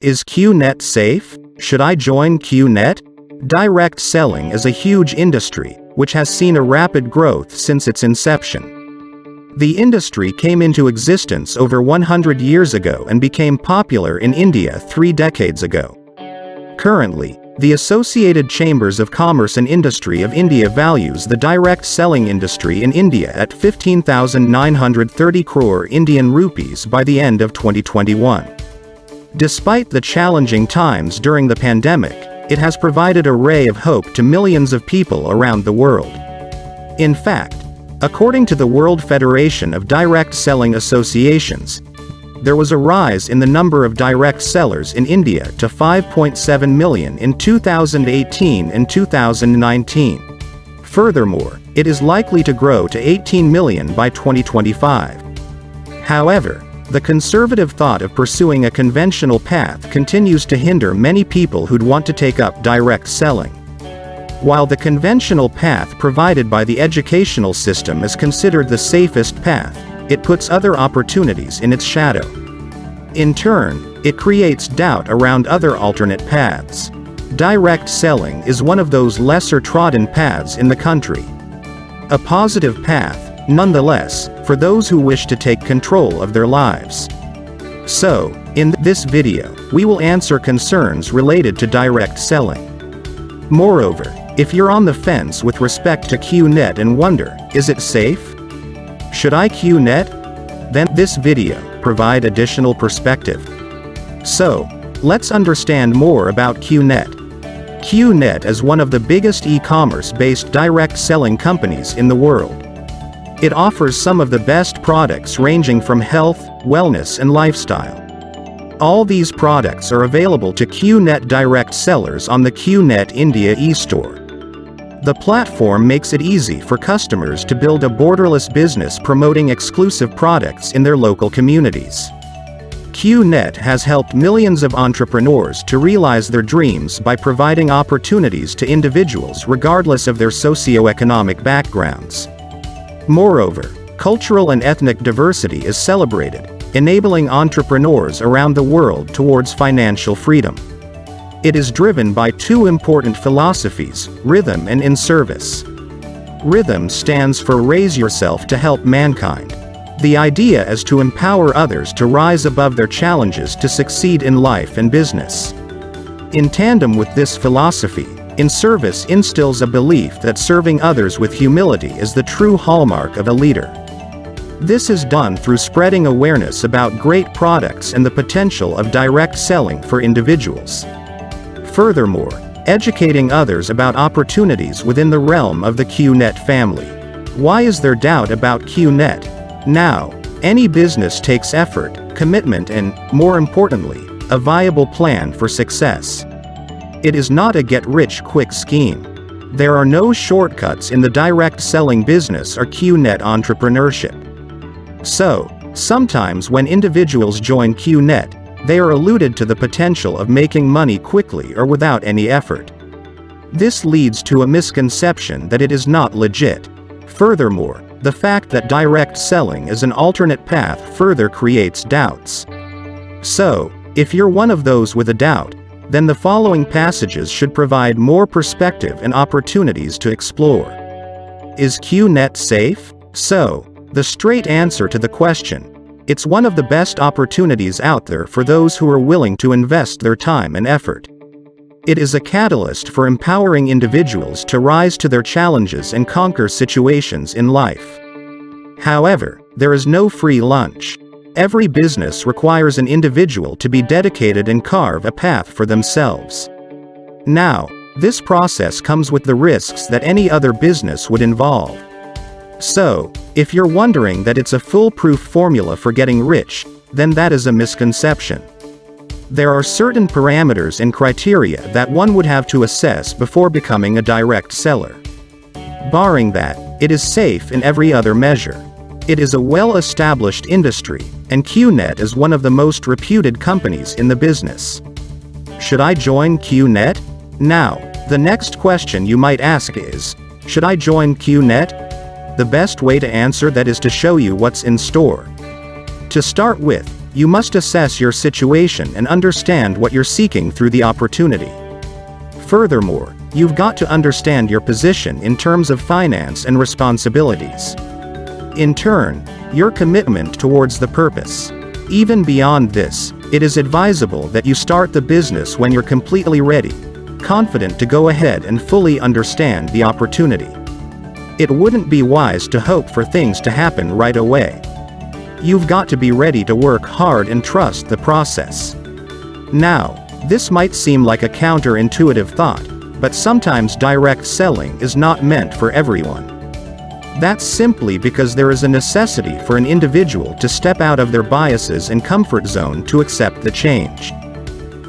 Is QNet safe? Should I join QNet? Direct selling is a huge industry, which has seen a rapid growth since its inception. The industry came into existence over 100 years ago and became popular in India 3 decades ago. Currently, the Associated Chambers of Commerce and Industry of India values the direct selling industry in India at 15,930 crore Indian rupees by the end of 2021. Despite the challenging times during the pandemic, it has provided a ray of hope to millions of people around the world. In fact, according to the World Federation of Direct Selling Associations, there was a rise in the number of direct sellers in India to 5.7 million in 2018 and 2019. Furthermore, it is likely to grow to 18 million by 2025. However, the conservative thought of pursuing a conventional path continues to hinder many people who'd want to take up direct selling. While the conventional path provided by the educational system is considered the safest path, it puts other opportunities in its shadow. In turn, it creates doubt around other alternate paths. Direct selling is one of those lesser trodden paths in the country. A positive path, nonetheless, for those who wish to take control of their lives. So, in this video, we will answer concerns related to direct selling. Moreover, if you're on the fence with respect to QNet and wonder, is it safe? Should I QNet? Then this video provide additional perspective. So, let's understand more about QNet. QNet is one of the biggest e-commerce-based direct selling companies in the world. It offers some of the best products ranging from health, wellness and lifestyle. All these products are available to QNet direct sellers on the QNet India e-store. The platform makes it easy for customers to build a borderless business promoting exclusive products in their local communities. QNet has helped millions of entrepreneurs to realize their dreams by providing opportunities to individuals regardless of their socioeconomic backgrounds. Moreover, cultural and ethnic diversity is celebrated, enabling entrepreneurs around the world towards financial freedom. It is driven by 2 important philosophies, rhythm and in-service. Rhythm stands for raise yourself to help mankind. The idea is to empower others to rise above their challenges to succeed in life and business. In tandem with this philosophy, in-service instills a belief that serving others with humility is the true hallmark of a leader. This is done through spreading awareness about great products and the potential of direct selling for individuals. Furthermore, educating others about opportunities within the realm of the QNet family. Why is there doubt about QNet? Now, any business takes effort, commitment and, more importantly, a viable plan for success. It is not a get-rich-quick scheme. There are no shortcuts in the direct selling business or QNet entrepreneurship. So, sometimes when individuals join QNet, they are alluded to the potential of making money quickly or without any effort. This leads to a misconception that it is not legit. Furthermore, the fact that direct selling is an alternate path further creates doubts. So, if you're one of those with a doubt, then the following passages should provide more perspective and opportunities to explore. Is QNet safe? So, the straight answer to the question: it's one of the best opportunities out there for those who are willing to invest their time and effort. It is a catalyst for empowering individuals to rise to their challenges and conquer situations in life. However, there is no free lunch. Every business requires an individual to be dedicated and carve a path for themselves. Now, this process comes with the risks that any other business would involve. So, if you're wondering that it's a foolproof formula for getting rich, then that is a misconception. There are certain parameters and criteria that one would have to assess before becoming a direct seller. Barring that, it is safe in every other measure. It is a well-established industry, and QNet is one of the most reputed companies in the business. Should I join QNet? Now, the next question you might ask is, should I join QNet? The best way to answer that is to show you what's in store. To start with, you must assess your situation and understand what you're seeking through the opportunity. Furthermore, you've got to understand your position in terms of finance and responsibilities. In turn, your commitment towards the purpose. Even beyond this, it is advisable that you start the business when you're completely ready, confident to go ahead and fully understand the opportunity. It wouldn't be wise to hope for things to happen right away. You've got to be ready to work hard and trust the process. Now, this might seem like a counterintuitive thought, but sometimes direct selling is not meant for everyone. That's simply because there is a necessity for an individual to step out of their biases and comfort zone to accept the change.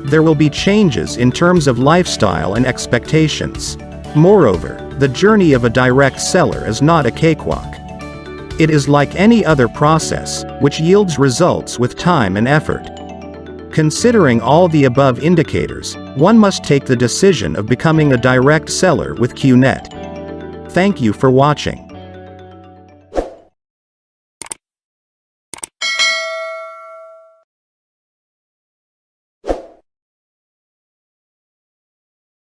There will be changes in terms of lifestyle and expectations. Moreover, the journey of a direct seller is not a cakewalk. It is like any other process, which yields results with time and effort. Considering all the above indicators, one must take the decision of becoming a direct seller with QNet. Thank you for watching.